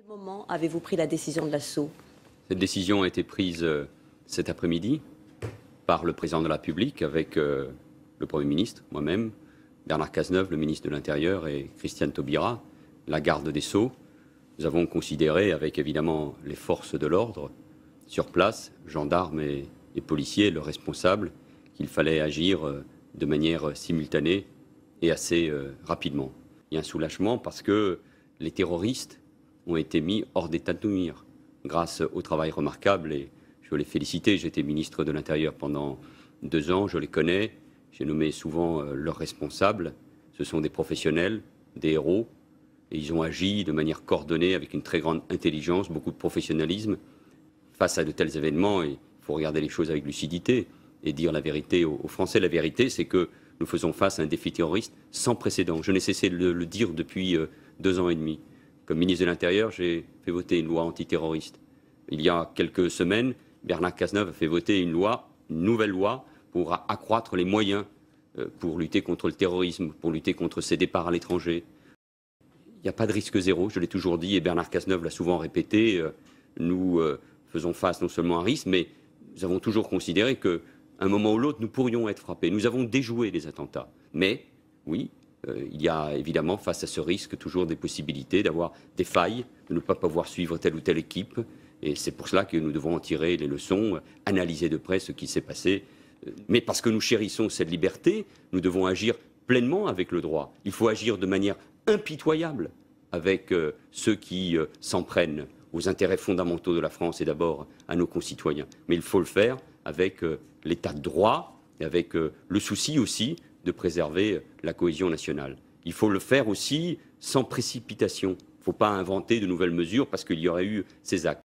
Moment avez-vous pris la décision de l'assaut? Cette décision a été prise cet après-midi par le président de la République avec le Premier ministre, moi-même, Bernard Cazeneuve, le ministre de l'Intérieur, et Christiane Taubira, la garde des Sceaux. Nous avons considéré, avec évidemment les forces de l'ordre sur place, gendarmes et policiers, leurs responsables, qu'il fallait agir de manière simultanée et assez rapidement. Il y a un soulagement parce que les terroristes ont été mis hors d'état de nuire grâce au travail remarquable, et je veux les féliciter. J'étais ministre de l'Intérieur pendant 2 ans, je les connais, j'ai nommé souvent leurs responsables. Ce sont des professionnels, des héros, et ils ont agi de manière coordonnée avec une très grande intelligence, beaucoup de professionnalisme. Face à de tels événements, il faut regarder les choses avec lucidité et dire la vérité aux Français. La vérité, c'est que nous faisons face à un défi terroriste sans précédent. Je n'ai cessé de le dire depuis 2 ans et demi. Comme ministre de l'Intérieur, j'ai fait voter une loi antiterroriste. Il y a quelques semaines, Bernard Cazeneuve a fait voter une nouvelle loi pour accroître les moyens pour lutter contre le terrorisme, pour lutter contre ces départs à l'étranger. Il n'y a pas de risque zéro, je l'ai toujours dit, et Bernard Cazeneuve l'a souvent répété. Nous faisons face non seulement à un risque, mais nous avons toujours considéré qu'à un moment ou l'autre, nous pourrions être frappés. Nous avons déjoué les attentats. Mais, oui, il y a évidemment, face à ce risque, toujours des possibilités d'avoir des failles, de ne pas pouvoir suivre telle ou telle équipe. Et c'est pour cela que nous devons en tirer les leçons, analyser de près ce qui s'est passé. Mais parce que nous chérissons cette liberté, nous devons agir pleinement avec le droit. Il faut agir de manière impitoyable avec ceux qui s'en prennent aux intérêts fondamentaux de la France et d'abord à nos concitoyens. Mais il faut le faire avec l'état de droit et avec le souci aussi de préserver la cohésion nationale. Il faut le faire aussi sans précipitation. Il ne faut pas inventer de nouvelles mesures parce qu'il y aurait eu ces actes.